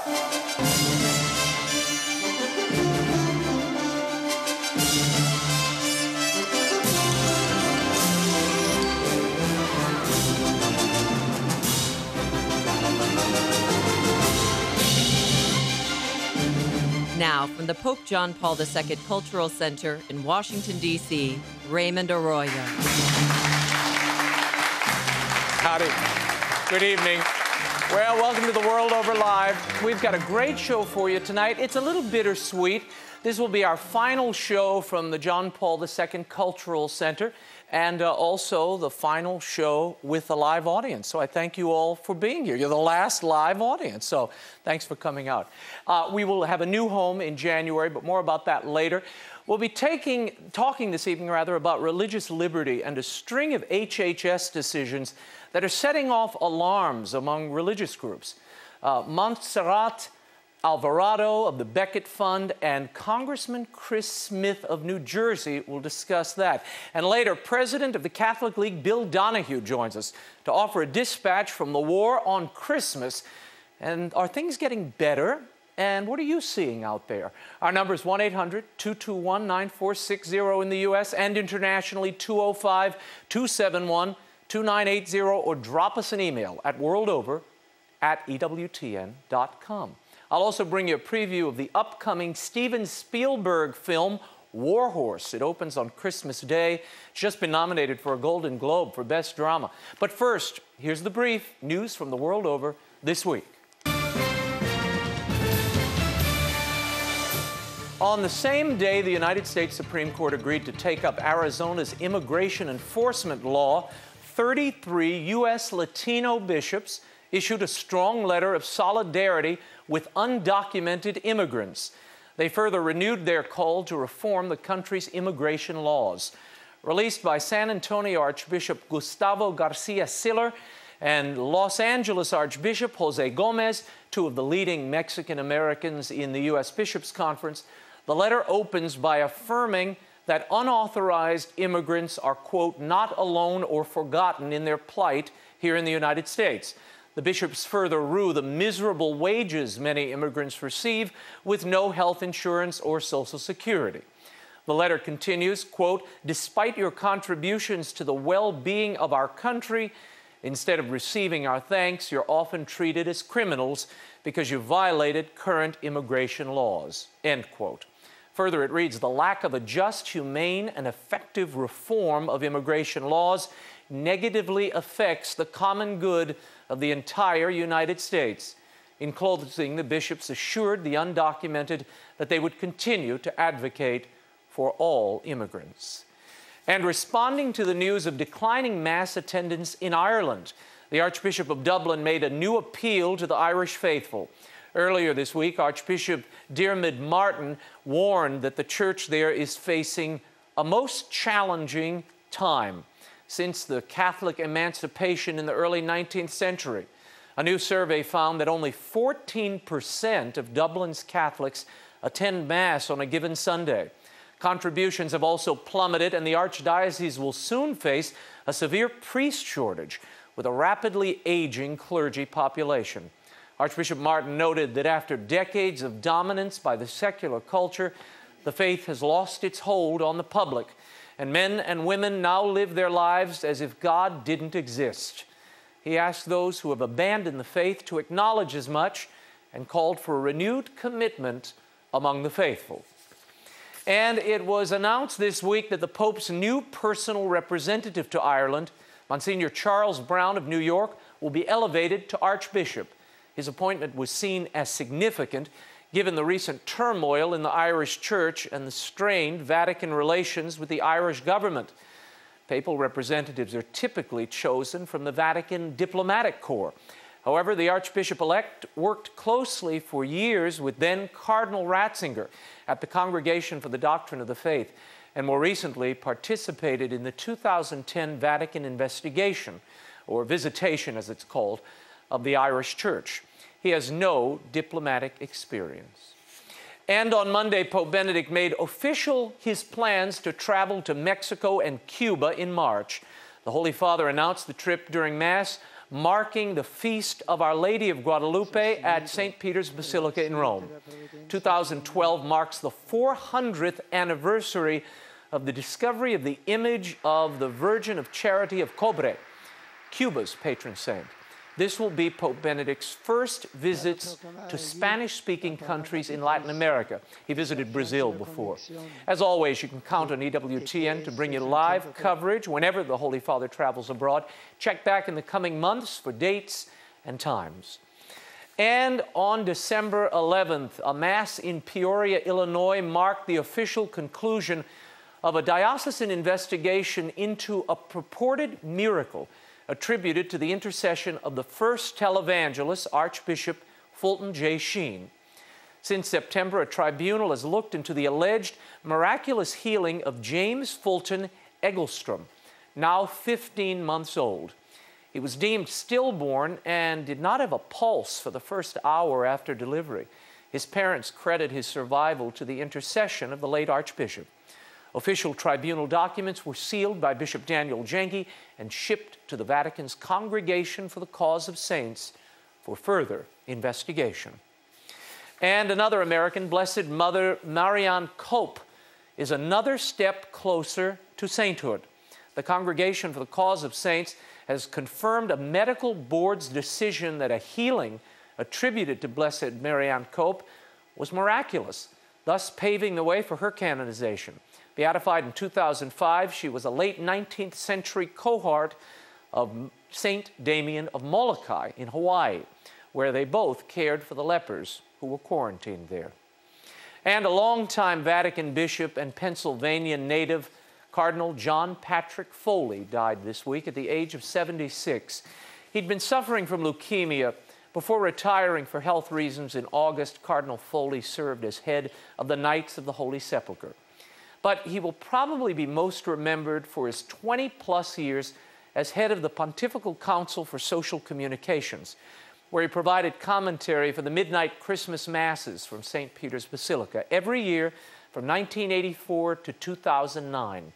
Now, from the Pope John Paul II Cultural Center in Washington, D.C., Raymond Arroyo. Howdy. Good evening. Well, welcome to The World Over Live. We've got a great show for you tonight. It's a little bittersweet. This will be our final show from the John Paul II Cultural Center, and also the final show with a live audience. So I thank you all for being here. You're the last live audience, so thanks for coming out. We will have a new home in January, but more about that later. We'll be talking this evening, about religious liberty and a string of HHS decisions that are setting off alarms among religious groups. Montserrat Avarado of the Becket Fund and Congressman Chris Smith of New Jersey will discuss that. And later, President of the Catholic League, Bill Donohue, joins us to offer a dispatch from the war on Christmas. And are things getting better? And what are you seeing out there? Our number is 1-800-221-9460 in the U.S. and internationally 205-271-2980, or drop us an email at worldover@EWTN.com. I'll also bring you a preview of the upcoming Steven Spielberg film, War Horse. It opens on Christmas Day. It's just been nominated for a Golden Globe for Best Drama. But first, here's the brief news from the world over this week. On the same day the United States Supreme Court agreed to take up Arizona's immigration enforcement law, 33 U.S. Latino bishops issued a strong letter of solidarity with undocumented immigrants. They further renewed their call to reform the country's immigration laws. Released by San Antonio Archbishop Gustavo Garcia Siller and Los Angeles Archbishop Jose Gomez, two of the leading Mexican Americans in the U.S. Bishops' Conference, the letter opens by affirming that unauthorized immigrants are, quote, not alone or forgotten in their plight here in the United States. The bishops further rue the miserable wages many immigrants receive with no health insurance or Social Security. The letter continues, quote, despite your contributions to the well-being of our country, instead of receiving our thanks, you're often treated as criminals because you violated current immigration laws, end quote. Further, it reads, the lack of a just, humane, and effective reform of immigration laws negatively affects the common good of the entire United States. In closing, the bishops assured the undocumented that they would continue to advocate for all immigrants. And responding to the news of declining mass attendance in Ireland, the Archbishop of Dublin made a new appeal to the Irish faithful. Earlier this week, Archbishop Diarmuid Martin warned that the church there is facing a most challenging time since the Catholic emancipation in the early 19th century. A new survey found that only 14% of Dublin's Catholics attend Mass on a given Sunday. Contributions have also plummeted, and the Archdiocese will soon face a severe priest shortage with a rapidly aging clergy population. Archbishop Martin noted that after decades of dominance by the secular culture, the faith has lost its hold on the public, and men and women now live their lives as if God didn't exist. He asked those who have abandoned the faith to acknowledge as much and called for a renewed commitment among the faithful. And it was announced this week that the Pope's new personal representative to Ireland, Monsignor Charles Brown of New York, will be elevated to Archbishop. His appointment was seen as significant given the recent turmoil in the Irish Church and the strained Vatican relations with the Irish government. Papal representatives are typically chosen from the Vatican diplomatic corps. However, the Archbishop-elect worked closely for years with then Cardinal Ratzinger at the Congregation for the Doctrine of the Faith, and more recently participated in the 2010 Vatican investigation, or visitation as it's called, of the Irish Church. He has no diplomatic experience. And on Monday, Pope Benedict made official his plans to travel to Mexico and Cuba in March. The Holy Father announced the trip during Mass marking the feast of Our Lady of Guadalupe at St. Peter's Basilica in Rome. 2012 marks the 400th anniversary of the discovery of the image of the Virgin of Charity of Cobre, Cuba's patron saint. This will be Pope Benedict's first visits to Spanish-speaking countries in Latin America. He visited Brazil before. As always, you can count on EWTN to bring you live coverage whenever the Holy Father travels abroad. Check back in the coming months for dates and times. And on December 11th, a Mass in Peoria, Illinois, marked the official conclusion of a diocesan investigation into a purported miracle attributed to the intercession of the first televangelist, Archbishop Fulton J. Sheen. Since September, a tribunal has looked into the alleged miraculous healing of James Fulton Egglestrom, now 15 months old. He was deemed stillborn and did not have a pulse for the first hour after delivery. His parents credit his survival to the intercession of the late Archbishop. Official tribunal documents were sealed by Bishop Daniel Jenke and shipped to the Vatican's Congregation for the Cause of Saints for further investigation. And another American, Blessed Mother Marianne Cope, is another step closer to sainthood. The Congregation for the Cause of Saints has confirmed a medical board's decision that a healing attributed to Blessed Marianne Cope was miraculous, thus paving the way for her canonization. Beatified in 2005, she was a late 19th century cohort of Saint Damien of Molokai in Hawaii, where they both cared for the lepers who were quarantined there. And a longtime Vatican bishop and Pennsylvania native, Cardinal John Patrick Foley, died this week at the age of 76. He'd been suffering from leukemia. Before retiring for health reasons in August, Cardinal Foley served as head of the Knights of the Holy Sepulchre. But he will probably be most remembered for his 20-plus years as head of the Pontifical Council for Social Communications, where he provided commentary for the midnight Christmas Masses from St. Peter's Basilica every year from 1984 to 2009.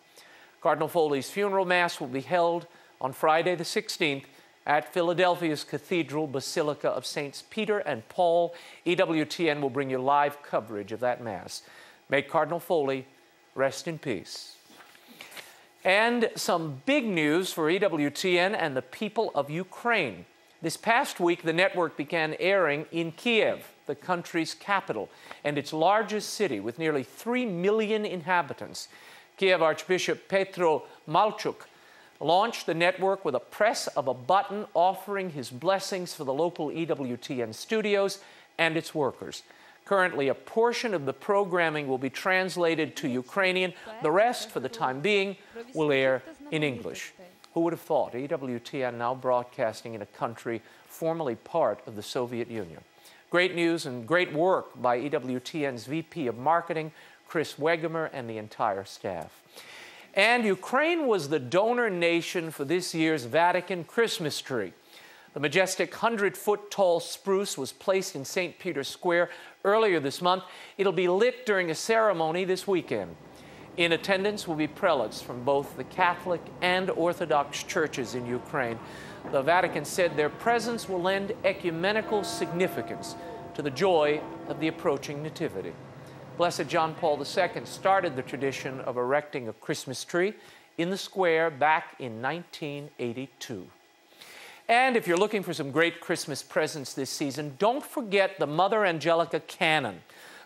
Cardinal Foley's funeral Mass will be held on Friday the 16th at Philadelphia's Cathedral Basilica of Saints Peter and Paul. EWTN will bring you live coverage of that Mass. May Cardinal Foley rest in peace. And some big news for EWTN and the people of Ukraine. This past week, the network began airing in Kiev, the country's capital, and its largest city with nearly 3 million inhabitants. Kiev Archbishop Petro Malchuk launched the network with a press of a button offering his blessings for the local EWTN studios and its workers. Currently, a portion of the programming will be translated to Ukrainian. The rest, for the time being, will air in English. Who would have thought? EWTN now broadcasting in a country formerly part of the Soviet Union. Great news and great work by EWTN's VP of Marketing, Chris Wegemer, and the entire staff. And Ukraine was the donor nation for this year's Vatican Christmas tree. The majestic 100-foot-tall spruce was placed in St. Peter's Square earlier this month. It'll be lit during a ceremony this weekend. In attendance will be prelates from both the Catholic and Orthodox churches in Ukraine. The Vatican said their presence will lend ecumenical significance to the joy of the approaching Nativity. Blessed John Paul II started the tradition of erecting a Christmas tree in the square back in 1982. And if you're looking for some great Christmas presents this season, don't forget the Mother Angelica Canon.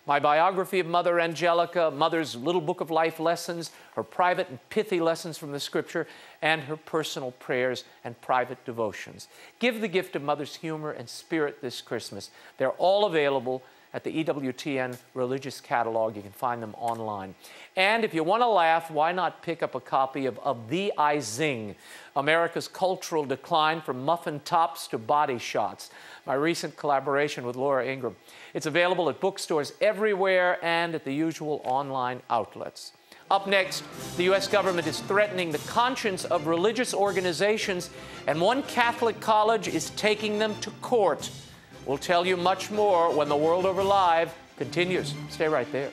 My biography of Mother Angelica, Mother's Little Book of Life lessons, her private and pithy lessons from the Scripture, and her personal prayers and private devotions. Give the gift of Mother's humor and spirit this Christmas. They're all available at the EWTN Religious Catalog. You can find them online. And if you want to laugh, why not pick up a copy of The I Zing, America's Cultural Decline from Muffin Tops to Body Shots, my recent collaboration with Laura Ingram. It's available at bookstores everywhere and at the usual online outlets. Up next, the U.S. government is threatening the conscience of religious organizations, and one Catholic college is taking them to court. We'll tell you much more when The World Over Live continues. Stay right there.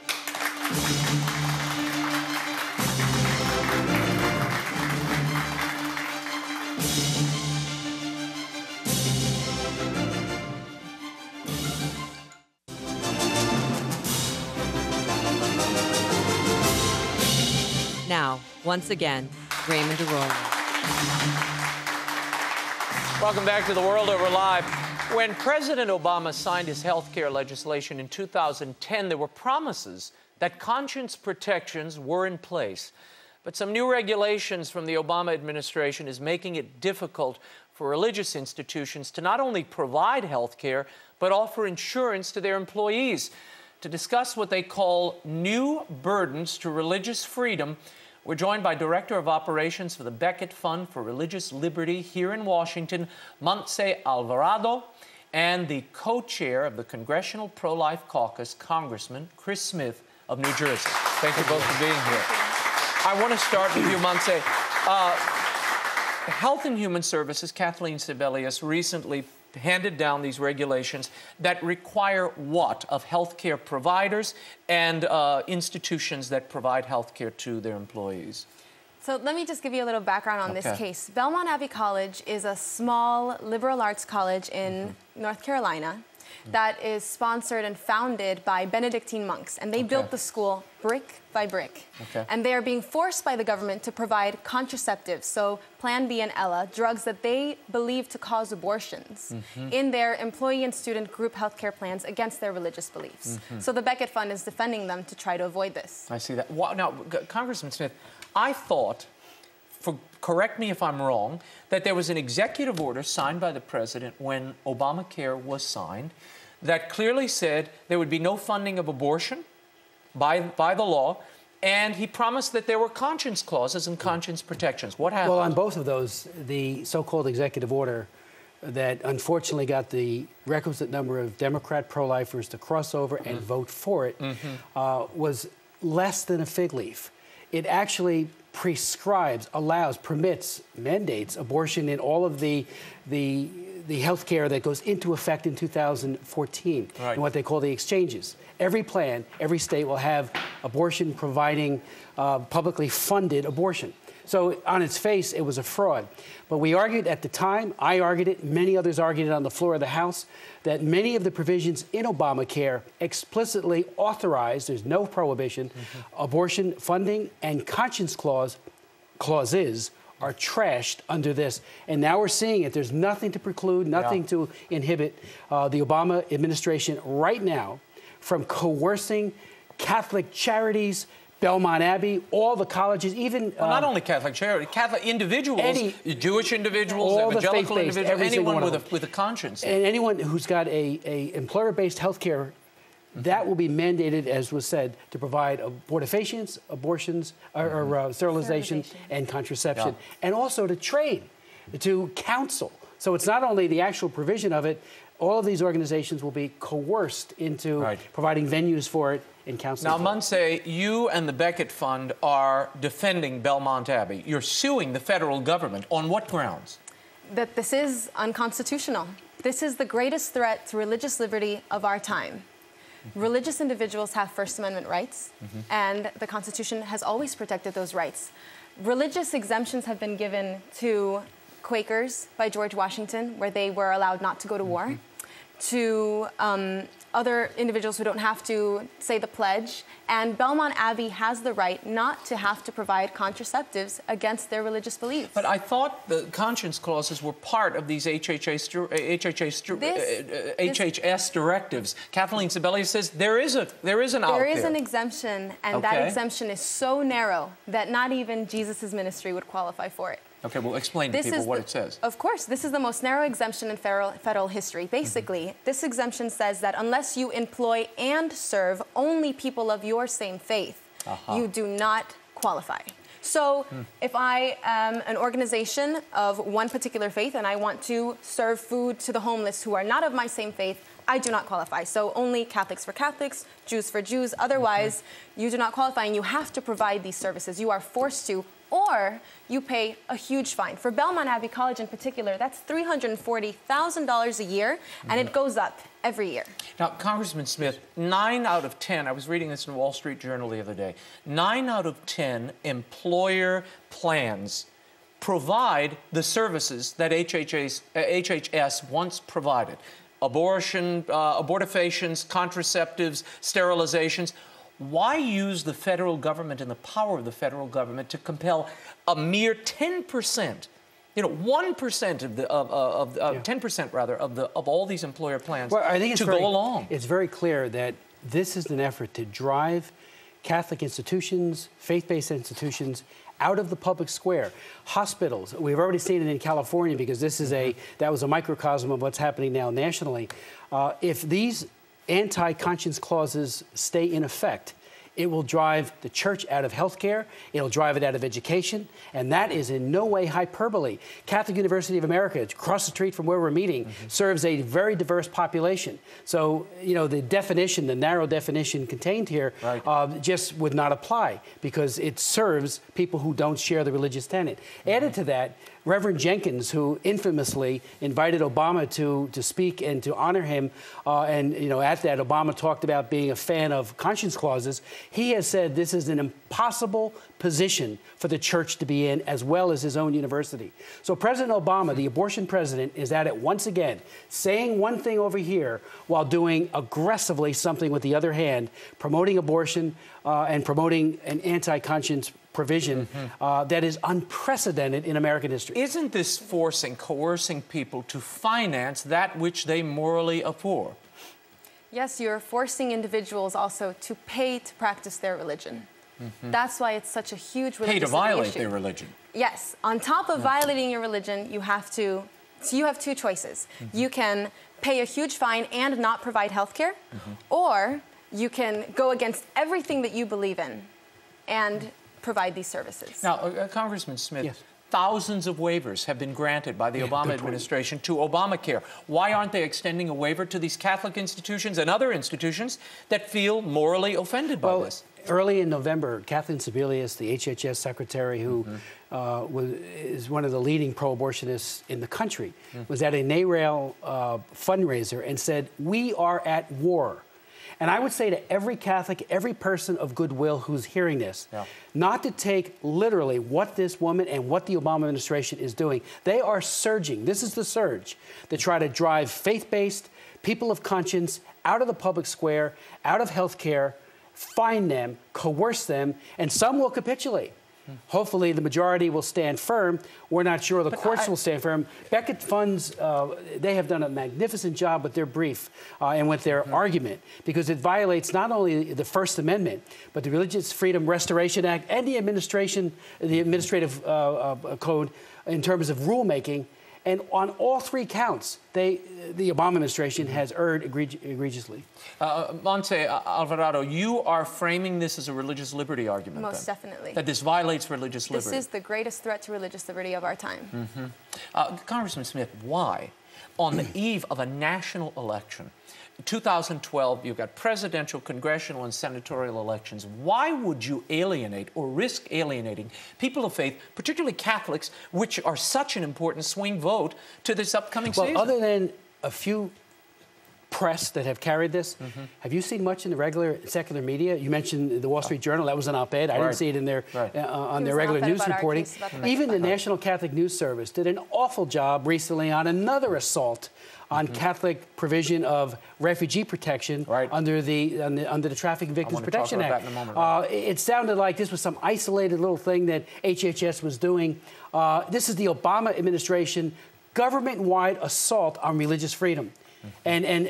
Once again, Raymond Arroyo. Welcome back to The World Over Live. When President Obama signed his health care legislation in 2010, there were promises that conscience protections were in place. But some new regulations from the Obama administration is making it difficult for religious institutions to not only provide health care, but offer insurance to their employees. To discuss what they call new burdens to religious freedom, we're joined by Director of Operations for the Becket Fund for Religious Liberty here in Washington, Montserrat Avarado, and the co-chair of the Congressional Pro-Life Caucus, Congressman Chris Smith of New Jersey. Thank you both for being here. I want to start with you, Montserrat. Health and Human Services, Kathleen Sebelius, recently handed down these regulations that require what of healthcare providers and institutions that provide healthcare to their employees? So let me just give you a little background on this case. Belmont Abbey College is a small liberal arts college in North Carolina that is sponsored and founded by Benedictine monks, and they built the school brick by brick. And they are being forced by the government to provide contraceptives, so Plan B and Ella, drugs that they believe to cause abortions, in their employee and student group healthcare plans against their religious beliefs. So the Becket Fund is defending them to try to avoid this. I see that. Now, Congressman Smith, I thought, correct me if I'm wrong, that there was an executive order signed by the president when Obamacare was signed that clearly said there would be no funding of abortion by the law, and he promised that there were conscience clauses and conscience protections. What happened? Well, on both of those, the so-called executive order that unfortunately got the requisite number of Democrat pro-lifers to cross over and vote for it was less than a fig leaf. It actually prescribes, allows, permits, mandates abortion in all of the health care that goes into effect in 2014, and what they call the exchanges. Every plan, every state will have abortion providing publicly funded abortion. So on its face, it was a fraud. But we argued at the time, I argued it, many others argued it on the floor of the House, that many of the provisions in Obamacare explicitly authorize, there's no prohibition, abortion funding and conscience clauses are trashed under this. And now we're seeing it. There's nothing to preclude, nothing to inhibit the Obama administration right now from coercing Catholic charities, Belmont Abbey, all the colleges, even... Well, not only Catholic charity, Catholic individuals, Jewish individuals, evangelical individuals, anyone with a conscience. And anyone who's got a employer-based health care, that will be mandated, as was said, to provide abortifacients, abortions, or sterilization and contraception, and also to train, to counsel. So it's not only the actual provision of it, all of these organizations will be coerced into providing venues for it and counseling. Now, Montserrat, you and the Becket Fund are defending Belmont Abbey. You're suing the federal government. On what grounds? That this is unconstitutional. This is the greatest threat to religious liberty of our time. Religious individuals have First Amendment rights, and the Constitution has always protected those rights. Religious exemptions have been given to Quakers by George Washington, where they were allowed not to go to war, to other individuals who don't have to say the pledge, and Belmont Abbey has the right not to have to provide contraceptives against their religious beliefs. But I thought the conscience clauses were part of these HHS directives. Kathleen Sebelius says there is an out there. There is an exemption, and that exemption is so narrow that not even Jesus' ministry would qualify for it. Okay, well, explain to people what it says. Of course, this is the most narrow exemption in federal history. Basically, this exemption says that unless you employ and serve only people of your same faith, you do not qualify. So if I am an organization of one particular faith and I want to serve food to the homeless who are not of my same faith, I do not qualify. So only Catholics for Catholics, Jews for Jews. Otherwise, you do not qualify, and you have to provide these services. You are forced to, or you pay a huge fine. For Belmont Abbey College in particular, that's $340,000 a year, and it goes up every year. Now, Congressman Smith, 9 out of 10, I was reading this in the Wall Street Journal the other day, 9 out of 10 employer plans provide the services that HHS once provided. Abortion, abortifacients, contraceptives, sterilizations. why use the federal government and the power of the federal government to compel a mere 10%, 1% of the 10% rather of all these employer plans to go along? It's very clear that this is an effort to drive Catholic institutions, faith-based institutions, out of the public square. Hospitals, we've already seen it in California because this is that was a microcosm of what's happening now nationally. If these anti-conscience clauses stay in effect, it will drive the church out of healthcare, it'll drive it out of education, and that is in no way hyperbole. Catholic University of America, across the street from where we're meeting, serves a very diverse population. So, the definition, the narrow definition contained here, just would not apply because it serves people who don't share the religious tenet. Added to that, Reverend Jenkins, who infamously invited Obama to speak and to honor him, and at that Obama talked about being a fan of conscience clauses. He has said this is an impossible position for the church to be in, as well as his own university. So President Obama, the abortion president, is at it once again, saying one thing over here while doing aggressively something with the other hand, promoting abortion and promoting an anti-conscience provision that is unprecedented in American history. Isn't this coercing people to finance that which they morally abhor? Yes, you're forcing individuals also to pay to practice their religion. That's why it's such a huge religious issue. Pay to violate their religion. Yes. On top of violating your religion, you have two choices. You can pay a huge fine and not provide health care, or you can go against everything that you believe in and provide these services. Now, Congressman Smith, yes. Thousands of waivers have been granted by the Obama administration to Obamacare. Why aren't they extending a waiver to these Catholic institutions and other institutions that feel morally offended by this? Early in November, Kathleen Sebelius, the HHS secretary, who is one of the leading pro-abortionists in the country, was at a NARAL fundraiser and said, "We are at war." And I would say to every Catholic, every person of goodwill who's hearing this, not to take literally what this woman and what the Obama administration is doing. They are surging. This is the surge to try to drive faith-based people of conscience out of the public square, out of health care, fine them, coerce them, and some will capitulate. Hopefully, the majority will stand firm. We're not sure the courts will stand firm. Becket Funds, they have done a magnificent job with their brief and with their argument, because it violates not only the First Amendment, but the Religious Freedom Restoration Act and the administrative code in terms of rulemaking. And on all three counts, the Obama administration has erred egregiously. Montserrat Avarado, you are framing this as a religious liberty argument. Most definitely. That this violates religious liberty. This is the greatest threat to religious liberty of our time. Congressman Smith, why, on the eve of a national election, 2012, you've got presidential, congressional, and senatorial elections. Why would you alienate or risk alienating people of faith, particularly Catholics, which are such an important swing vote to this upcoming season? Well, other than a few press that have carried this, have you seen much in the regular secular media? You mentioned the Wall Street Journal. That was an op-ed. I didn't see it in their on their regular news reporting. Even the National Catholic News Service did an awful job recently on another assault on Catholic provision of refugee protection under the Trafficking Victims Protection Act. It sounded like this was some isolated little thing that HHS was doing. This is the Obama administration government-wide assault on religious freedom. And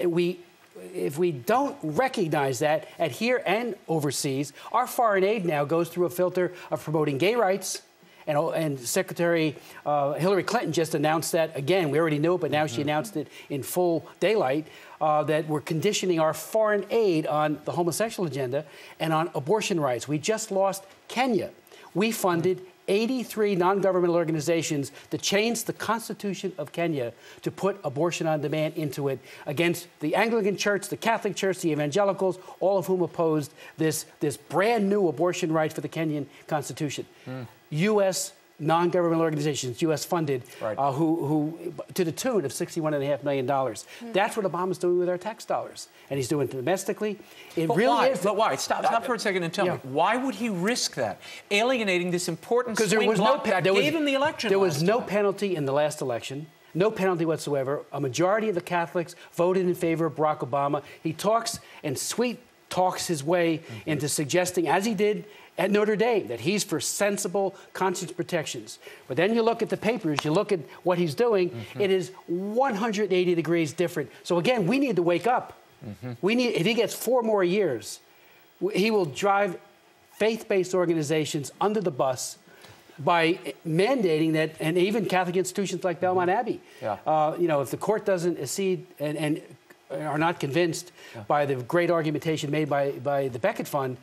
if we don't recognize that at here and overseas, our foreign aid now goes through a filter of promoting gay rights. And Secretary Hillary Clinton just announced that again. We already knew it, but now she announced it in full daylight, that we're conditioning our foreign aid on the homosexual agenda and on abortion rights. We just lost Kenya. We funded 83 non-governmental organizations to change the Constitution of Kenya to put abortion on demand into it, against the Anglican Church, the Catholic Church, the evangelicals, all of whom opposed this brand new abortion right for the Kenyan Constitution. U.S. non-governmental organizations, U.S. funded, who to the tune of $61.5 million. That's what Obama's doing with our tax dollars, and he's doing it domestically. But why? Stop for a second and tell me, why would he risk that? Alienating this important swing bloc that gave him the election. There was no penalty in the last election. No penalty whatsoever. A majority of the Catholics voted in favor of Barack Obama. He talks in sweet talks his way into suggesting, as he did at Notre Dame, that he's for sensible conscience protections. But then you look at the papers, you look at what he's doing, it is 180 degrees different. So again, we need to wake up. If he gets 4 more years, he will drive faith-based organizations under the bus by mandating that, and even Catholic institutions like Belmont Abbey. You know, if the court doesn't accede and are not convinced by the great argumentation made by the Becket Fund,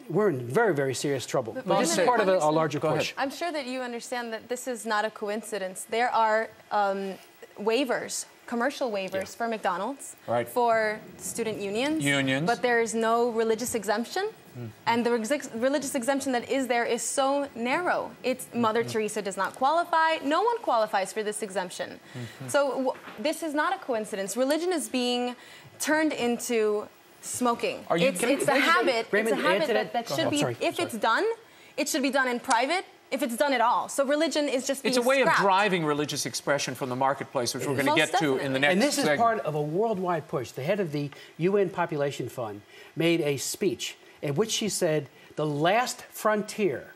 we're in very, very serious trouble. But this is part of a larger push. I'm sure that you understand that this is not a coincidence. There are waivers, commercial waivers for McDonald's, for student unions, but there is no religious exemption. And the religious exemption that is there is so narrow. It's Mother Teresa does not qualify. No one qualifies for this exemption. So this is not a coincidence. Religion is being turned into smoking. It's a habit. It's a habit that should be, if it's done, it should be done in private, if it's done at all. So religion is just being It's a way scrapped. of driving religious expression from the marketplace, which we're going to get to in the next And this segment. is part of a worldwide push. The head of the UN Population Fund made a speech in which she said the last frontier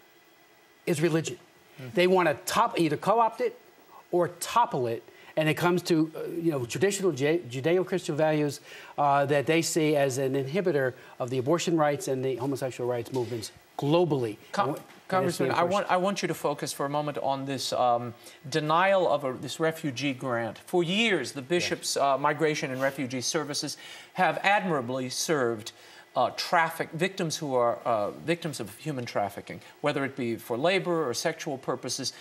is religion. They want to either co-opt it or topple it, and it comes to you know, traditional Judeo-Christian values that they see as an inhibitor of the abortion rights and the homosexual rights movements globally. Congressman, I want you to focus for a moment on this denial of this refugee grant. For years, the Bishop's Migration and Refugee Services have admirably served victims who are victims of human trafficking, whether it be for labor or sexual purposes.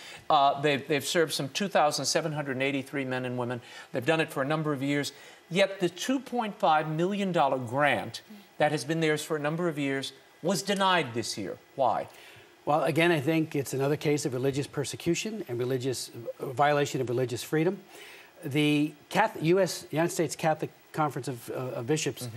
They've served some 2,783 men and women. They've done it for a number of years. Yet the $2.5 million grant that has been theirs for a number of years was denied this year. Why? Well, again, I think it's another case of religious persecution and violation of religious freedom. The United States Catholic Conference of Bishops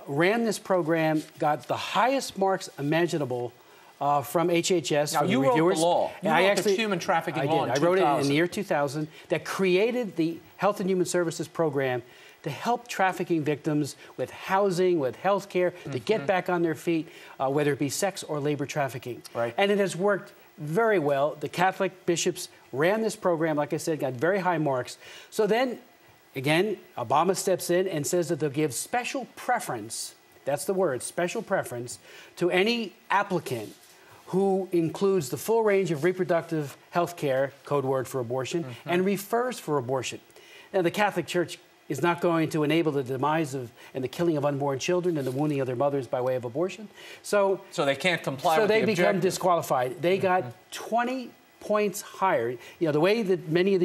ran this program, got the highest marks imaginable from HHS. Now, you wrote the law. You wrote the human trafficking law in 2000. I wrote it in the year 2000 that created the Health and Human Services program to help trafficking victims with housing, with health care, to get back on their feet, whether it be sex or labor trafficking. And it has worked very well. The Catholic bishops ran this program, like I said, got very high marks. So then, again, Obama steps in and says that they'll give special preference, that's the word, special preference, to any applicant who includes the full range of reproductive health care, code word for abortion, and refers for abortion. Now, the Catholic Church is not going to enable the demise of and the killing of unborn children and the wounding of their mothers by way of abortion. So they can't comply with the So they become objective. disqualified. They got 20 points higher. You know, the way that many of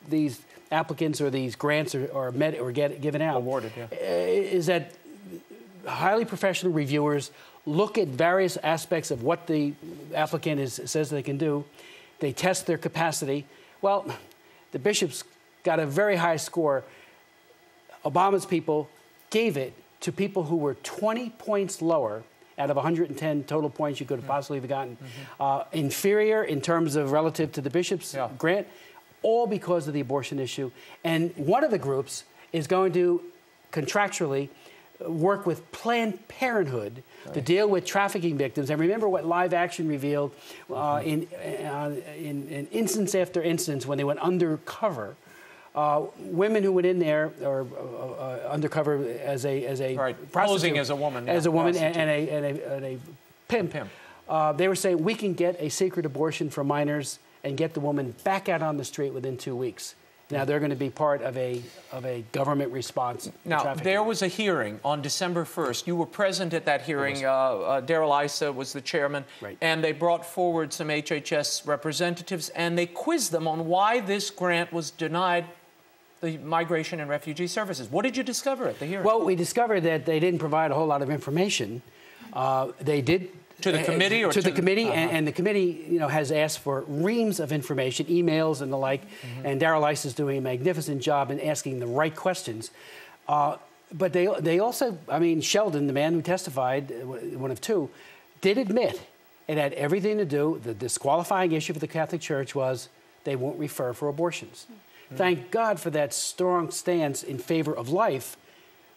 these applicants or these grants are given out awarded, is that highly professional reviewers look at various aspects of what the applicant says they can do. They test their capacity. Well, the bishops got a very high score. Obama's people gave it to people who were 20 points lower out of 110 total points you could have possibly have gotten. Inferior in terms of relative to the bishop's grant, all because of the abortion issue. And one of the groups is going to contractually work with Planned Parenthood to deal with trafficking victims. And remember what Live Action revealed in instance after instance when they went undercover. Women who went in there or undercover as a prostitute, posing as a woman, and a pimp. They were saying we can get a secret abortion for minors and get the woman back out on the street within 2 weeks. Now they're going to be part of a government response. Now there was a hearing on December 1st. You were present at that hearing. Daryl Issa was the chairman, and they brought forward some HHS representatives, and they quizzed them on why this grant was denied the Migration and Refugee Services. What did you discover at the hearing? Well, we discovered that they didn't provide a whole lot of information. They did. To the committee? To the committee, and the committee, you know, has asked for reams of information, emails and the like, and Daryl Issa is doing a magnificent job in asking the right questions. But they also, I mean, Sheldon, the man who testified, one of two, did admit it had everything to do, the disqualifying issue for the Catholic Church was they won't refer for abortions. Thank God for that strong stance in favor of life,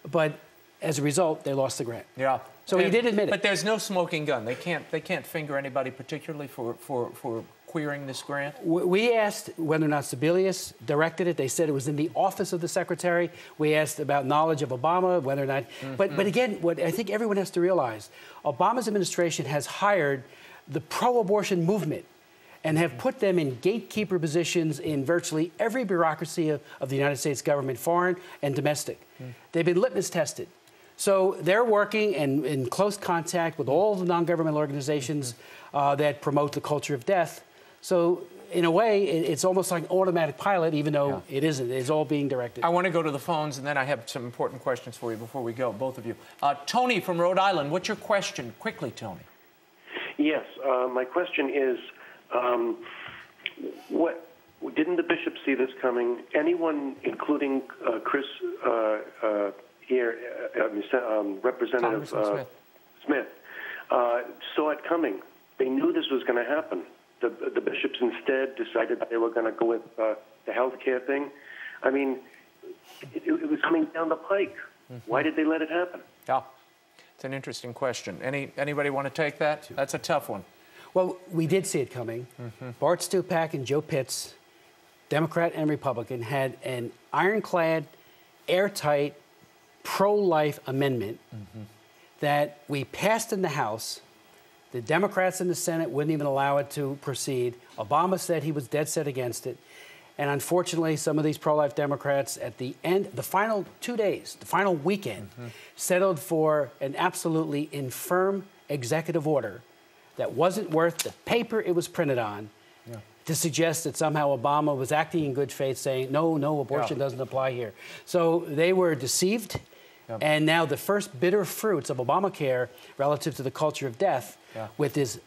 but as a result, they lost the grant. Yeah. So he did admit it. But there's no smoking gun. They can't finger anybody particularly for queering this grant? We asked whether or not Sebelius directed it. They said it was in the office of the secretary. We asked about knowledge of Obama, whether or not... But again, what I think everyone has to realize, Obama's administration has hired the pro-abortion movement and have put them in gatekeeper positions in virtually every bureaucracy of the United States government, foreign and domestic. They've been litmus tested. So they're working in close contact with all the non-governmental organizations that promote the culture of death. So in a way, it's almost like an automatic pilot, even though it isn't. It's all being directed. I want to go to the phones, and then I have some important questions for you before we go, both of you. Tony from Rhode Island, what's your question? Quickly, Tony. Yes, my question is, didn't the bishop see this coming? Anyone, including Chris Representative Smith, saw it coming. They knew this was going to happen. The bishops instead decided that they were going to go with the health care thing. I mean, it was coming down the pike. Why did they let it happen? Yeah, it's an interesting question. Anybody want to take that? That's a tough one. Well, we did see it coming. Bart Stupak and Joe Pitts, Democrat and Republican, had an ironclad, airtight, pro-life amendment that we passed in the House. The Democrats in the Senate wouldn't even allow it to proceed. Obama said he was dead set against it. And unfortunately, some of these pro-life Democrats at the end, the final 2 days, the final weekend, settled for an absolutely infirm executive order that wasn't worth the paper it was printed on to suggest that somehow Obama was acting in good faith, saying, no, abortion doesn't apply here. So they were deceived. And now the first bitter fruits of Obamacare relative to the culture of death with this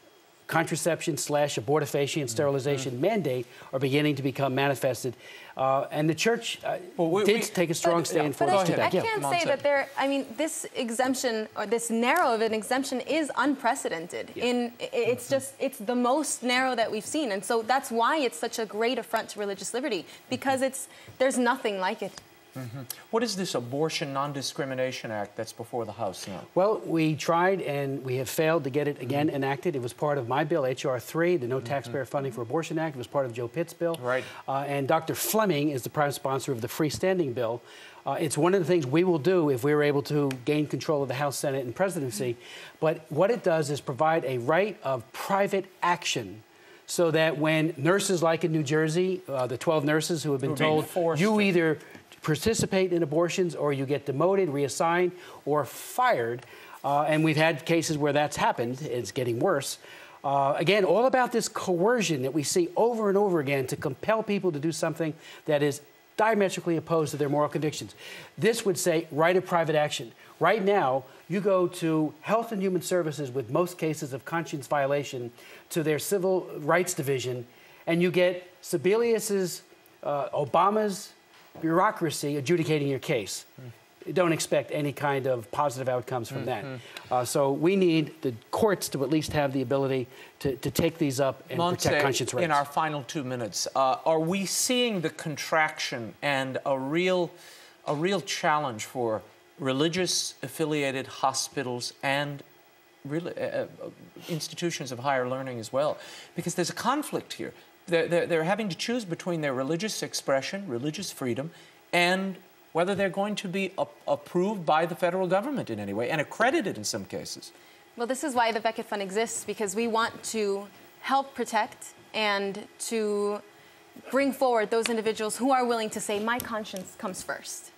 contraception / abortifacient and sterilization mandate are beginning to become manifested. And the church did take a strong stand for us today. I can't say that this exemption, or this narrow of an exemption, is unprecedented. It's the most narrow that we've seen. And so that's why it's such a great affront to religious liberty, because there's nothing like it. What is this Abortion Non-Discrimination Act that's before the House now? Well, we tried and we have failed to get it again enacted. It was part of my bill, H.R. 3, the No Taxpayer Funding for Abortion Act. It was part of Joe Pitt's bill. Right. And Dr. Fleming is the prime sponsor of the freestanding bill. It's one of the things we will do if we're able to gain control of the House, Senate, and presidency. But what it does is provide a right of private action so that when nurses like in New Jersey, the 12 nurses who have been told, you either participate in abortions or you get demoted, reassigned, or fired. And we've had cases where that's happened. It's getting worse. Again, all about this coercion that we see over and over again to compel people to do something that is diametrically opposed to their moral convictions. This would say right of private action. Right now, you go to Health and Human Services with most cases of conscience violation to their Civil Rights Division, and you get Sebelius's, Obama's, bureaucracy adjudicating your case. You don't expect any kind of positive outcomes from that. So we need the courts to at least have the ability to take these up and protect conscience rights. In our final 2 minutes, are we seeing the contraction and a real challenge for religious affiliated hospitals and institutions of higher learning as well? Because there's a conflict here. They're having to choose between their religious expression, religious freedom, and whether they're going to be approved by the federal government in any way and accredited in some cases. Well, this is why the Becket Fund exists, because we want to help protect and to bring forward those individuals who are willing to say, my conscience comes first.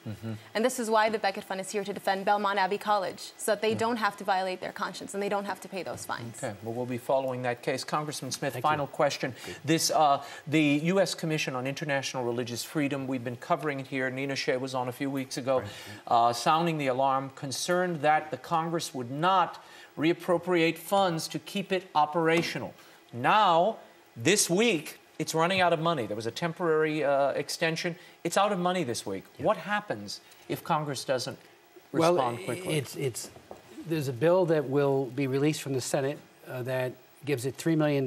And this is why the Becket Fund is here to defend Belmont Abbey College, so that they don't have to violate their conscience and they don't have to pay those fines. Okay, well, we'll be following that case. Congressman Smith, final question. This, the U.S. Commission on International Religious Freedom, we've been covering it here. Nina Shea was on a few weeks ago, sounding the alarm, concerned that the Congress would not reappropriate funds to keep it operational. Now, this week, it's running out of money. There was a temporary extension. It's out of money this week. What happens if Congress doesn't respond quickly? There's a bill that will be released from the Senate that gives it $3 million,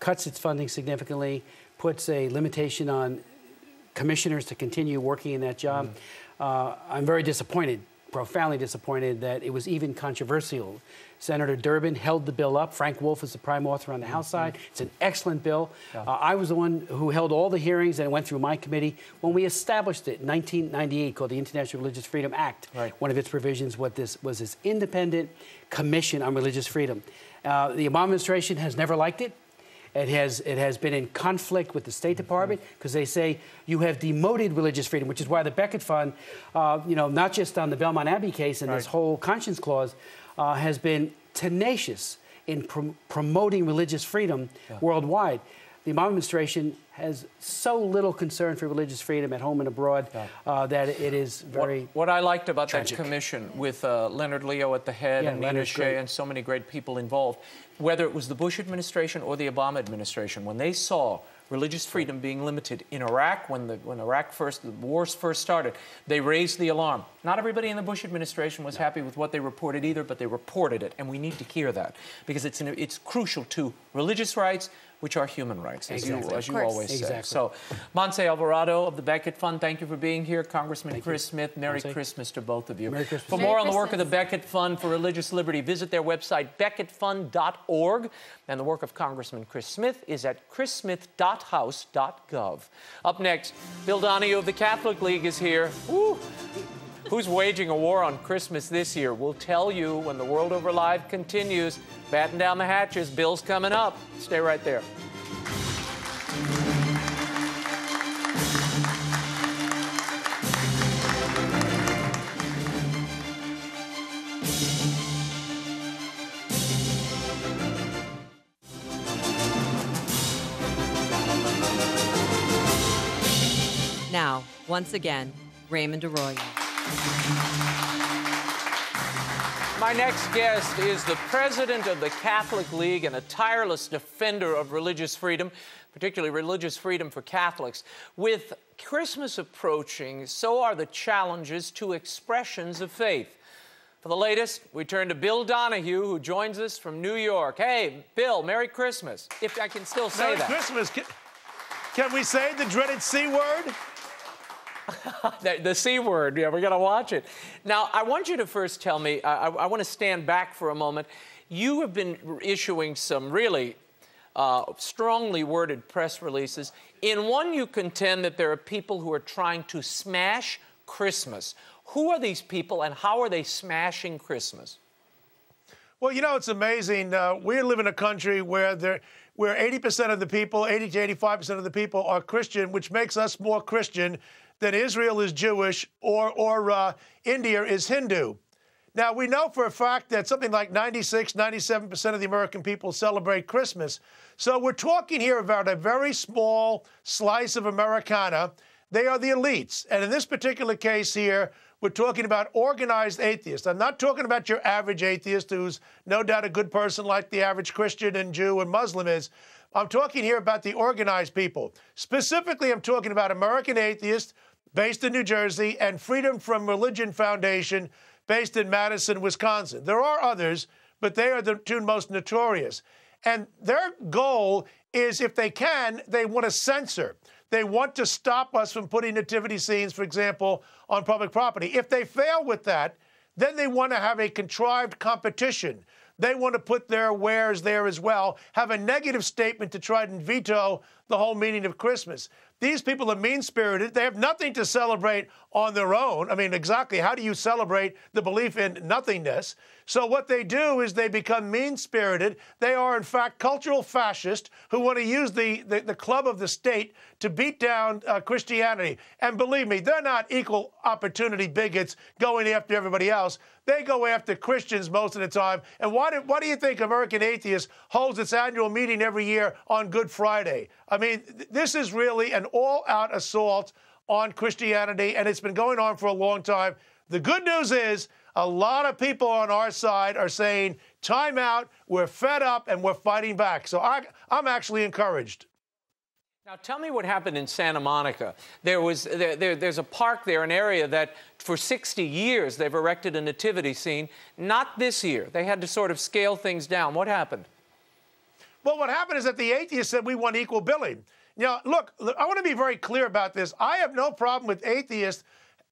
cuts its funding significantly, puts a limitation on commissioners to continue working in that job. I'm very disappointed profoundly disappointed that it was even controversial. Senator Durbin held the bill up. Frank Wolf is the prime author on the House side. It's an excellent bill. Yeah. I was the one who held all the hearings, and it went through my committee. When we established it in 1998, called the International Religious Freedom Act, one of its provisions was this independent commission on religious freedom. The Obama administration has never liked it. It has been in conflict with the State Department because they say you have demoted religious freedom, which is why the Becket Fund, not just on the Belmont Abbey case and this whole conscience clause, has been tenacious in promoting religious freedom worldwide. The Obama administration has so little concern for religious freedom at home and abroad that it is very What I liked about tragic. that commission with Leonard Leo at the head and Nina Shea and so many great people involved, whether it was the Bush administration or the Obama administration, when they saw religious freedom being limited in Iraq, when the wars first started, they raised the alarm. Not everybody in the Bush administration was happy with what they reported either, but they reported it, and we need to hear that because it's crucial to religious rights, which are human rights, as you always say. So, Montserrat Avarado of the Becket Fund, thank you for being here. Congressman Chris Smith, Merry Christmas to both of you. Merry Christmas. For more on the work of the Becket Fund for Religious Liberty, visit their website, becketfund.org. And the work of Congressman Chris Smith is at chrissmith.house.gov. Up next, Bill Donohue of the Catholic League is here. Woo! Who's waging a war on Christmas this year? We'll tell you when the World Over Live continues. Batten down the hatches. Bill's coming up. Stay right there. Now, once again, Raymond Arroyo. My next guest is the president of the Catholic League and a tireless defender of religious freedom, particularly religious freedom for Catholics. With Christmas approaching, so are the challenges to expressions of faith. For the latest, we turn to Bill Donohue, who joins us from New York. Hey, Bill, Merry Christmas, if I can still say that. Merry Christmas. Can we say the dreaded C word? The C word, yeah, we're going to watch it. Now, I want you to first tell me, I want to stand back for a moment. You have been issuing some really strongly worded press releases. In one, you contend that there are people who are trying to smash Christmas. Who are these people and how are they smashing Christmas? Well, you know, it's amazing. We live in a country where 80% of the people, 80 to 85% of the people are Christian, which makes us more Christian than Israel is Jewish or India is Hindu. Now, we know for a fact that something like 96, 97% of the American people celebrate Christmas. So we're talking here about a very small slice of Americana. They are the elites. And in this particular case here, we're talking about organized atheists. I'm not talking about your average atheist who's no doubt a good person like the average Christian and Jew and Muslim is. I'm talking here about the organized people. Specifically, I'm talking about American atheists based in New Jersey and Freedom from Religion Foundation based in Madison, Wisconsin. There are others, but they are the two most notorious. And their goal is, if they can, they want to censor. They want to stop us from putting nativity scenes, for example, on public property. If they fail with that, then they want to have a contrived competition. They want to put their wares there as well, have a negative statement to try and veto the whole meaning of Christmas. These people are mean-spirited. They have nothing to celebrate on their own. I mean, exactly, how do you celebrate the belief in nothingness? So what they do is they become mean-spirited. They are, in fact, cultural fascists who want to use the club of the state to beat down Christianity. And believe me, they're not equal opportunity bigots going after everybody else. They go after Christians most of the time. And why do you think American Atheist holds its annual meeting every year on Good Friday? I mean, this is really an all-out assault on Christianity, and it's been going on for a long time. The good news is a lot of people on our side are saying, time out, we're fed up, and we're fighting back. So I'm actually encouraged. Now, tell me what happened in Santa Monica. There's a park there, an area that for 60 years they've erected a nativity scene. Not this year. They had to sort of scale things down. What happened? Well, what happened is that the atheists said we want equal billing. Now, look, I want to be very clear about this. I have no problem with atheists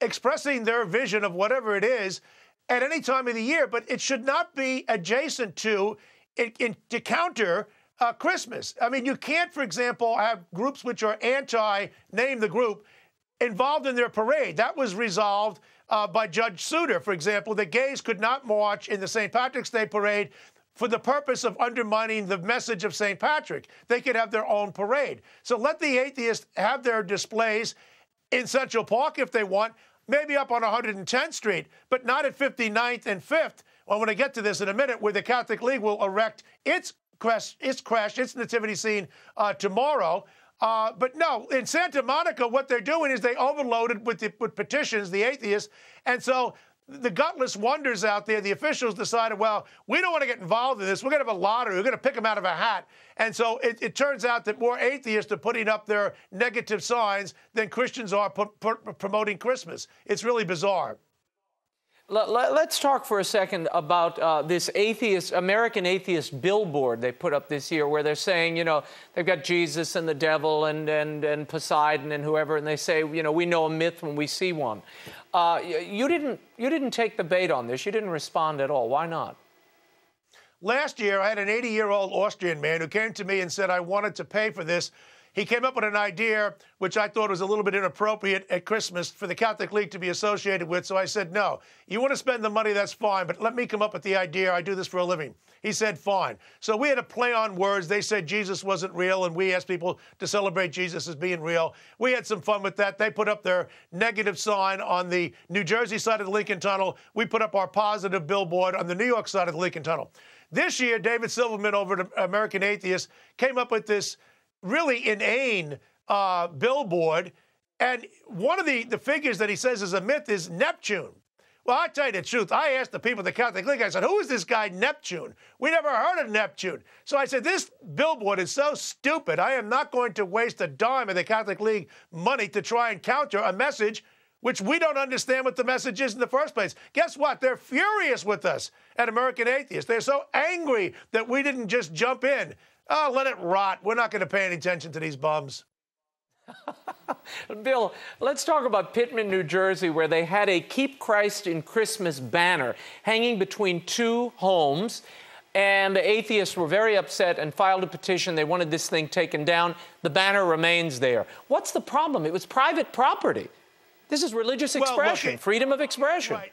expressing their vision of whatever it is at any time of the year, but it should not be adjacent to, to counter Christmas. I mean, you can't, for example, have groups which are name the group, involved in their parade. That was resolved by Judge Souter, for example. The gays could not march in the St. Patrick's Day parade for the purpose of undermining the message of St. Patrick. They could have their own parade. So let the atheists have their displays in Central Park if they want, maybe up on 110th Street, but not at 59th and 5th. Well, when I get to this in a minute, where the Catholic League will erect its nativity scene tomorrow. But no, in Santa Monica, what they're doing is they overloaded with petitions, the atheists, and so the gutless wonders out there, the officials decided, well, we don't want to get involved in this. We're going to have a lottery. We're going to pick them out of a hat. And so it turns out that more atheists are putting up their negative signs than Christians are promoting Christmas. It's really bizarre. Let's talk for a second about this American atheist billboard they put up this year, where they're saying, you know, they've got Jesus and the devil and Poseidon and whoever, and they say, you know, we know a myth when we see one. You didn't take the bait on this. You didn't respond at all. Why not? Last year, I had an 80-year-old Austrian man who came to me and said, I wanted to pay for this. He came up with an idea, which I thought was a little bit inappropriate at Christmas for the Catholic League to be associated with. So I said, no, you want to spend the money, that's fine, but let me come up with the idea. I do this for a living. He said, fine. So we had a play on words. They said Jesus wasn't real, and we asked people to celebrate Jesus as being real. We had some fun with that. They put up their negative sign on the New Jersey side of the Lincoln Tunnel. We put up our positive billboard on the New York side of the Lincoln Tunnel. This year, David Silverman over at American Atheist came up with this really inane billboard, and one of the figures that he says is a myth is Neptune. Well, I tell you the truth, I asked the people at the Catholic League, I said, who is this guy Neptune? We never heard of Neptune. So I said, this billboard is so stupid, I am not going to waste a dime of the Catholic League money to try and counter a message which we don't understand what the message is in the first place. Guess what? They're furious with us at American Atheist. They're so angry that we didn't just jump in. Oh, let it rot. We're not going to pay any attention to these bums. Bill, let's talk about Pittman, New Jersey, where they had a Keep Christ in Christmas banner hanging between two homes. And the atheists were very upset and filed a petition. They wanted this thing taken down. The banner remains there. What's the problem? It was private property. This is religious expression, freedom of expression. Right.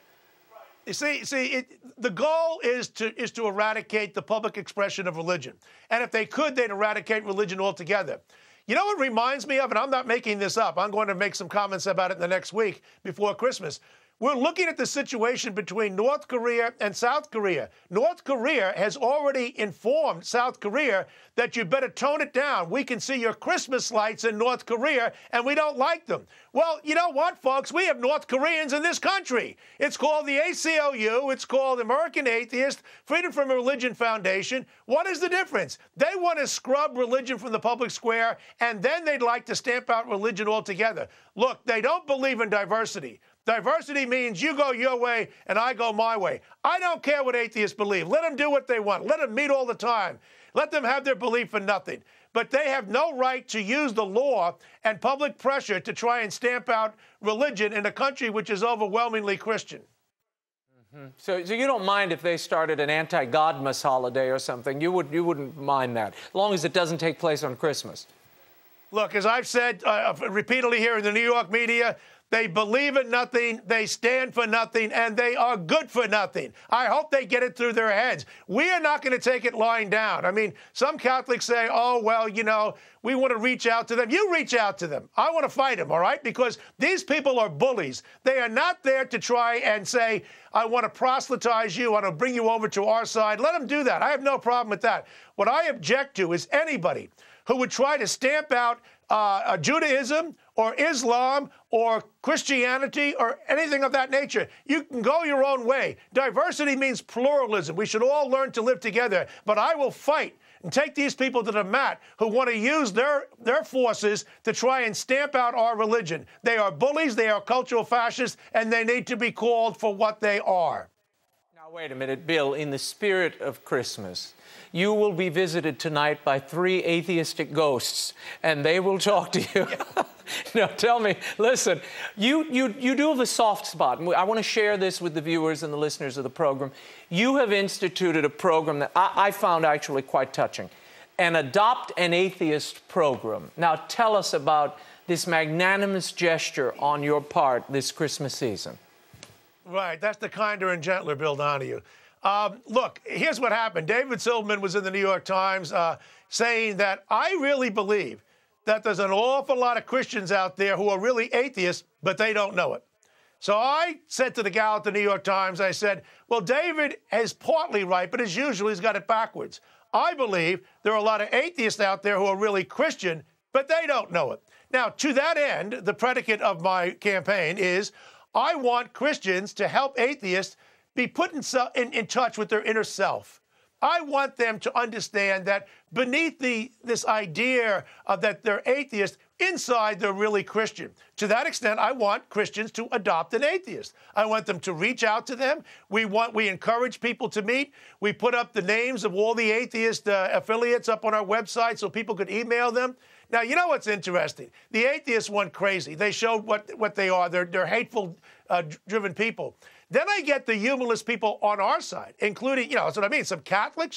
You see, the goal is to eradicate the public expression of religion. And if they could, they'd eradicate religion altogether. You know what it reminds me of, and I'm not making this up, I'm going to make some comments about it in the next week before Christmas. We're looking at the situation between North Korea and South Korea. North Korea has already informed South Korea that you better tone it down. We can see your Christmas lights in North Korea, and we don't like them. Well, you know what, folks? We have North Koreans in this country. It's called the ACLU. It's called American Atheist, Freedom from Religion Foundation. What is the difference? They want to scrub religion from the public square, and then they'd like to stamp out religion altogether. Look, they don't believe in diversity. Diversity means you go your way and I go my way. I don't care what atheists believe. Let them do what they want. Let them meet all the time. Let them have their belief in nothing. But they have no right to use the law and public pressure to try and stamp out religion in a country which is overwhelmingly Christian. Mm-hmm. So you don't mind if they started an anti-Godmas holiday or something? You wouldn't mind that, as long as it doesn't take place on Christmas. Look, as I've said repeatedly here in the New York media, they believe in nothing, they stand for nothing, and they are good for nothing. I hope they get it through their heads. We are not going to take it lying down. I mean, some Catholics say, oh, well, you know, we want to reach out to them. You reach out to them. I want to fight them, all right? Because these people are bullies. They are not there to try and say, I want to proselytize you, I want to bring you over to our side. Let them do that. I have no problem with that. What I object to is anybody who would try to stamp out Judaism or Islam or Christianity or anything of that nature. You can go your own way. Diversity means pluralism. We should all learn to live together. But I will fight and take these people to the mat who want to use their forces to try and stamp out our religion. They are bullies, they are cultural fascists, and they need to be called for what they are. Now, wait a minute, Bill. In the spirit of Christmas, you will be visited tonight by 3 atheistic ghosts, and they will talk to you. No, tell me, listen, you do have a soft spot. I want to share this with the viewers and the listeners of the program. You have instituted a program that I found actually quite touching, an Adopt an Atheist program. Now, tell us about this magnanimous gesture on your part this Christmas season. Right, that's the kinder and gentler Bill Donohue. Look, here's what happened. David Silverman was in the New York Times saying that I really believe that there's an awful lot of Christians out there who are really atheists, but they don't know it. So I said to the gal at the New York Times, I said, well, David is partly right, but as usual, he's got it backwards. I believe there are a lot of atheists out there who are really Christian, but they don't know it. Now, to that end, the predicate of my campaign is I want Christians to help atheists be put in touch with their inner self. I want them to understand that beneath this idea that they're atheist, inside they're really Christian. To that extent, I want Christians to adopt an atheist. I want them to reach out to them. We encourage people to meet. We put up the names of all the atheist affiliates up on our website so people could email them. Now, you know what's interesting? The atheists went crazy. They showed what they are. They're hateful, driven people. Then I get the humorless people on our side, including, that's what I mean, some Catholics,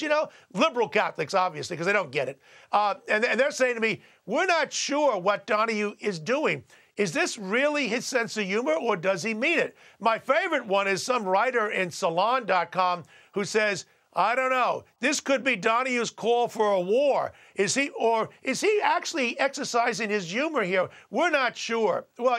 liberal Catholics, obviously, because they don't get it. And they're saying to me, we're not sure what Donohue is doing. Is this really his sense of humor, or does he mean it? My favorite one is some writer in Salon.com who says, I don't know, this could be Donohue's call for a war. Is he actually exercising his humor here? We're not sure. Well,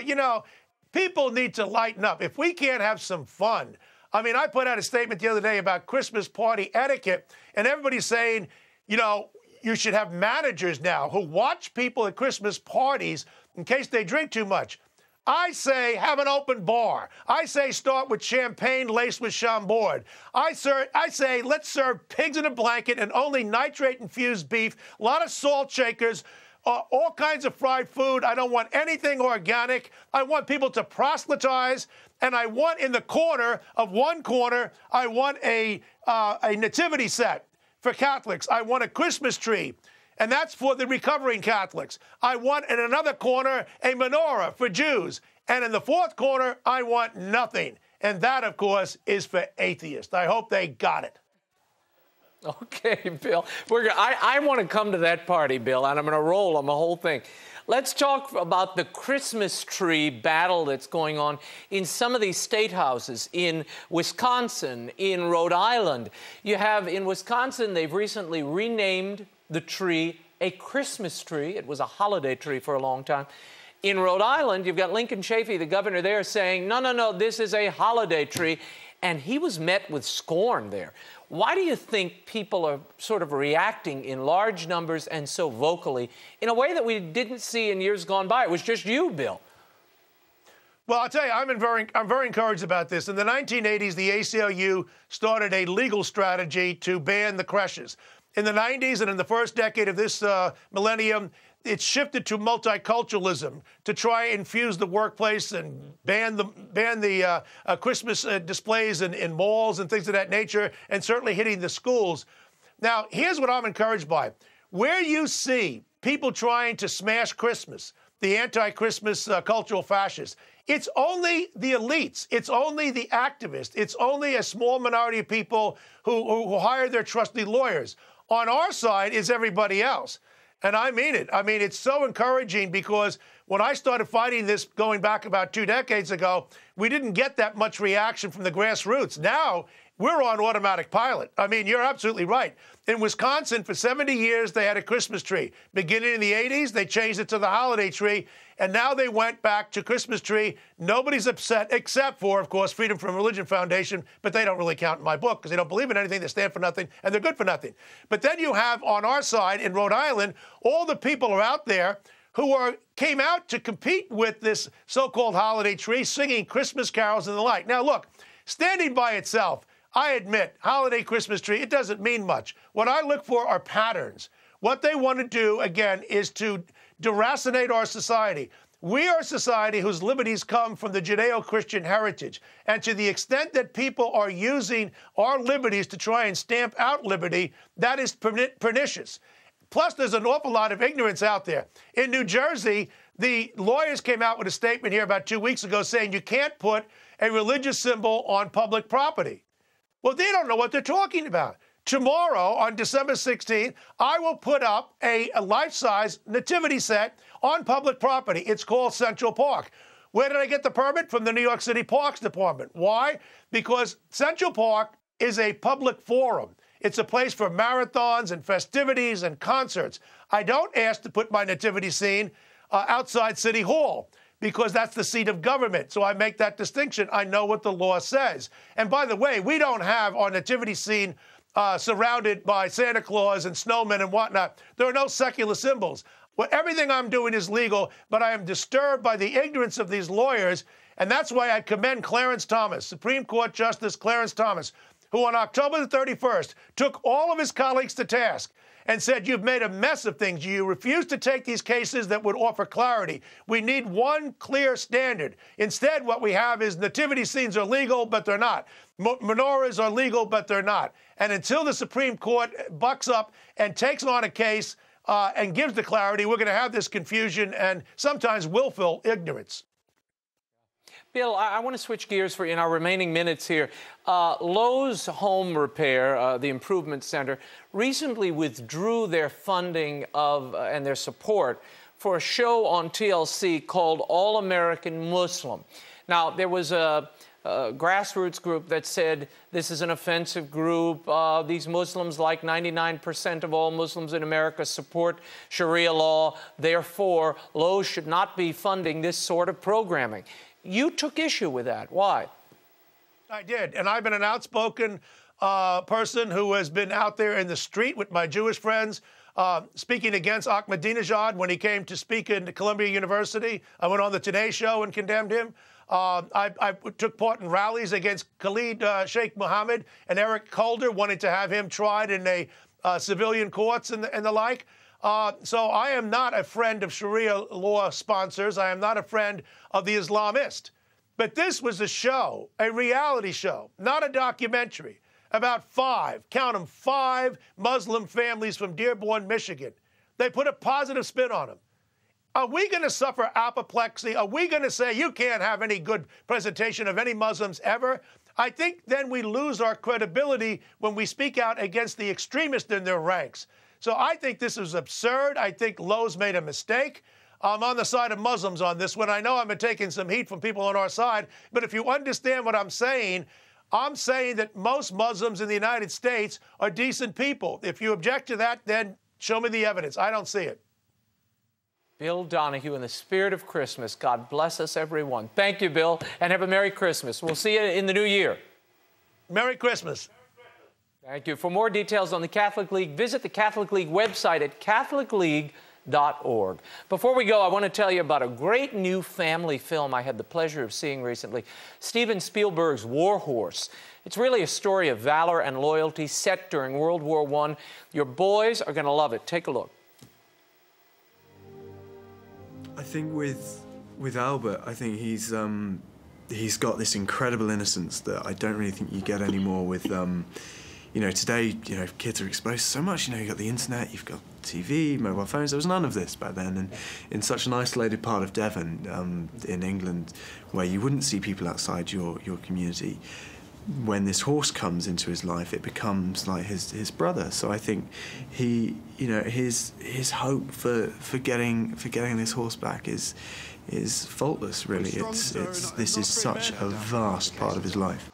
people need to lighten up. If we can't have some fun. I mean, I put out a statement the other day about Christmas party etiquette, and everybody's saying, you should have managers now who watch people at Christmas parties in case they drink too much. I say have an open bar. I say start with champagne laced with Chambord. I say let's serve pigs in a blanket and only nitrate-infused beef, a lot of salt shakers, all kinds of fried food. I don't want anything organic. I want people to proselytize, and I want in the corner of one corner, I want a nativity set for Catholics. I want a Christmas tree, and that's for the recovering Catholics. I want in another corner a menorah for Jews, and in the fourth corner, I want nothing. And that, of course, is for atheists. I hope they got it. Okay, Bill. I want to come to that party, Bill, and I'm going to roll on the whole thing. Let's talk about the Christmas tree battle that's going on in some of these state houses in Wisconsin, in Rhode Island. You have, in Wisconsin, they've recently renamed the tree a Christmas tree. It was a holiday tree for a long time. In Rhode Island, you've got Lincoln Chafee, the governor there, saying, no, this is a holiday tree. And he was met with scorn there. Why do you think people are sort of reacting in large numbers and so vocally in a way that we didn't see in years gone by? It was just you, Bill. Well, I'll tell you, I'm very encouraged about this. In the 1980s, the ACLU started a legal strategy to ban the creches. In the 90s and in the first decade of this millennium, it shifted to multiculturalism to try and infuse the workplace and ban the Christmas displays in malls and things of that nature, and certainly hitting the schools. Now, here's what I'm encouraged by. Where you see people trying to smash Christmas, the anti-Christmas cultural fascists, it's only the elites. It's only the activists. It's only a small minority of people who hire their trusty lawyers. On our side is everybody else. And I mean it. I mean, it's so encouraging because when I started fighting this going back about 2 decades ago, we didn't get that much reaction from the grassroots. Now, we're on automatic pilot. I mean, you're absolutely right. In Wisconsin, for 70 years, they had a Christmas tree. Beginning in the 80s, they changed it to the holiday tree, and now they went back to Christmas tree. Nobody's upset, except for, of course, Freedom from Religion Foundation, but they don't really count in my book because they don't believe in anything, they stand for nothing, and they're good for nothing. But then you have, on our side, in Rhode Island, all the people are out there who came out to compete with this so-called holiday tree, singing Christmas carols and the like. Now, look, standing by itself, I admit, holiday Christmas tree, it doesn't mean much. What I look for are patterns. What they want to do, again, is to deracinate our society. We are a society whose liberties come from the Judeo-Christian heritage. And to the extent that people are using our liberties to try and stamp out liberty, that is pernicious. Plus, there's an awful lot of ignorance out there. In New Jersey, The lawyers came out with a statement here about 2 weeks ago saying you can't put a religious symbol on public property. Well, they don't know what they're talking about. Tomorrow, on December 16th, I will put up a life-size nativity set on public property. It's called Central Park. Where did I get the permit? From the New York City Parks Department. Why? Because Central Park is a public forum. It's a place for marathons and festivities and concerts. I don't ask to put my nativity scene outside City Hall, because that's the seat of government. So I make that distinction. I know what the law says. And by the way, we don't have our nativity scene surrounded by Santa Claus and snowmen and whatnot. There are no secular symbols. Well, everything I'm doing is legal, but I am disturbed by the ignorance of these lawyers, and that's why I commend Clarence Thomas, Supreme Court Justice Clarence Thomas, who on October the 31st took all of his colleagues to task and said, you've made a mess of things. You refuse to take these cases that would offer clarity. We need one clear standard. Instead, what we have is nativity scenes are legal, but they're not. Menorahs are legal, but they're not. And until the Supreme Court bucks up and takes on a case and gives the clarity, we're going to have this confusion and sometimes willful ignorance. Bill, I want to switch gears in our remaining minutes here. Lowe's Home Repair, the Improvement Center, recently withdrew their funding and their support for a show on TLC called All American Muslim. Now, there was a grassroots group that said this is an offensive group. These Muslims, like 99% of all Muslims in America, support Sharia law. Therefore, Lowe's should not be funding this sort of programming. You took issue with that. Why? I did. And I've been an outspoken person who has been out there in the street with my Jewish friends speaking against Ahmadinejad when he came to speak in Columbia University. I went on the Today Show and condemned him. I took part in rallies against Khalid Sheikh Mohammed and Eric Holder, wanting to have him tried in a civilian courts and the like. So I am not a friend of Sharia law sponsors. I am not a friend of the Islamist. But this was a show, a reality show, not a documentary, about count them, 5 Muslim families from Dearborn, Michigan. They put a positive spin on them. Are we going to suffer apoplexy? Are we going to say you can't have any good presentation of any Muslims ever? I think then we lose our credibility when we speak out against the extremists in their ranks. So I think this is absurd. I think Lowe's made a mistake. I'm on the side of Muslims on this one. I know I've been taking some heat from people on our side, but if you understand what I'm saying that most Muslims in the United States are decent people. If you object to that, then show me the evidence. I don't see it. Bill Donohue, in the spirit of Christmas, God bless us, everyone. Thank you, Bill, and have a Merry Christmas. We'll see you in the new year. Merry Christmas. Thank you. For more details on the Catholic League, visit the Catholic League website at catholicleague.org. Before we go, I want to tell you about a great new family film I had the pleasure of seeing recently, Steven Spielberg's War Horse. It's really a story of valor and loyalty set during World War I. Your boys are going to love it. Take a look. I think with Albert, I think he's got this incredible innocence that I don't really think you get anymore with today, kids are exposed to so much. You've got the internet, you've got TV, mobile phones. There was none of this back then. And in such an isolated part of Devon, in England, where you wouldn't see people outside your community, when this horse comes into his life, it becomes like his brother. So I think his hope for getting this horse back is faultless, really. This is such a vast part of his life.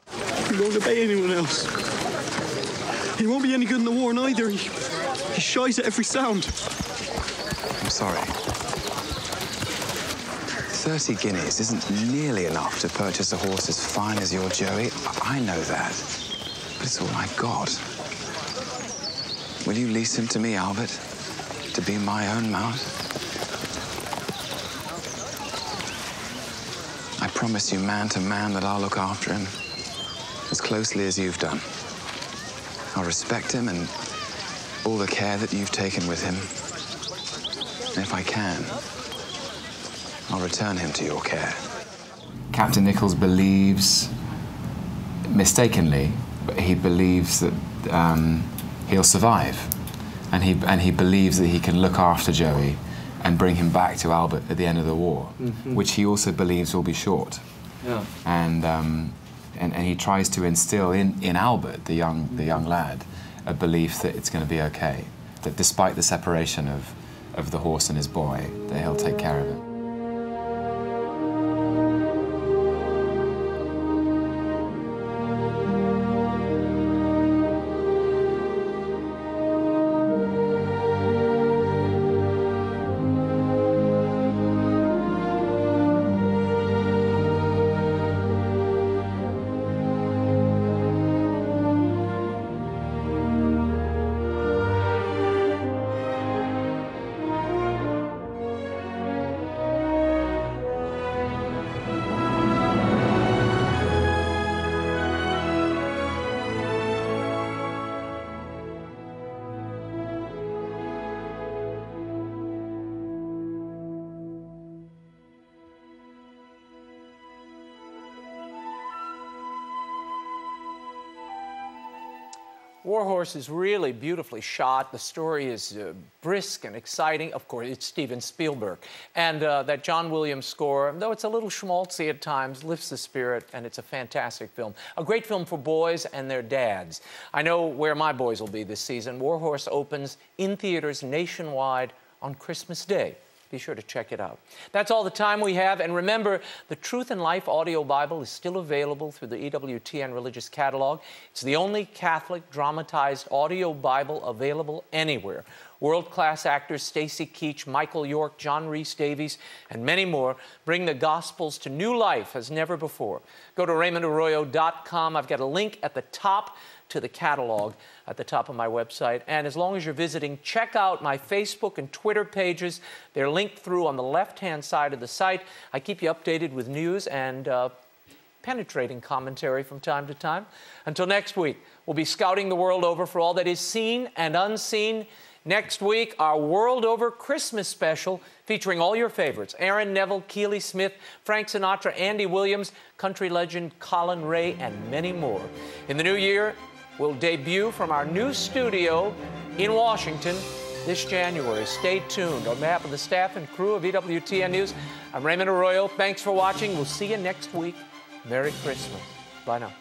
He won't obey anyone else. He won't be any good in the war neither. He shies at every sound. I'm sorry. 30 guineas isn't nearly enough to purchase a horse as fine as your Joey. I know that. But it's all I've got. Will you lease him to me, Albert? To be my own mount? I promise you, man to man, that I'll look after him as closely as you've done. I'll respect him and all the care that you've taken with him. And if I can, I'll return him to your care. Captain Nichols believes, mistakenly, but he believes that he'll survive. And he believes that he can look after Joey and bring him back to Albert at the end of the war, which he also believes will be short. Yeah. And he tries to instill in Albert, the young lad, a belief that it's going to be okay, that despite the separation of the horse and his boy, that he'll take care of him. Warhorse is really beautifully shot. The story is brisk and exciting. Of course, it's Steven Spielberg. And that John Williams score, though it's a little schmaltzy at times, lifts the spirit, and it's a fantastic film. A great film for boys and their dads. I know where my boys will be this season. Warhorse opens in theaters nationwide on Christmas Day. Be sure to check it out. That's all the time we have. And remember, the Truth and Life audio Bible is still available through the EWTN Religious Catalog. It's the only Catholic dramatized audio Bible available anywhere. World-class actors Stacy Keach, Michael York, John Rhys Davies, and many more bring the Gospels to new life as never before. Go to RaymondArroyo.com. I've got a link at the top to the catalog at the top of my website. And as long as you're visiting, check out my Facebook and Twitter pages. They're linked through on the left-hand side of the site. I keep you updated with news and penetrating commentary from time to time. Until next week, we'll be scouting the world over for all that is seen and unseen. Next week, our World Over Christmas special featuring all your favorites: Aaron Neville, Keely Smith, Frank Sinatra, Andy Williams, country legend Colin Ray, and many more. In the new year, we'll debut from our new studio in Washington this January. Stay tuned. On behalf of the staff and crew of EWTN News, I'm Raymond Arroyo. Thanks for watching. We'll see you next week. Merry Christmas. Bye now.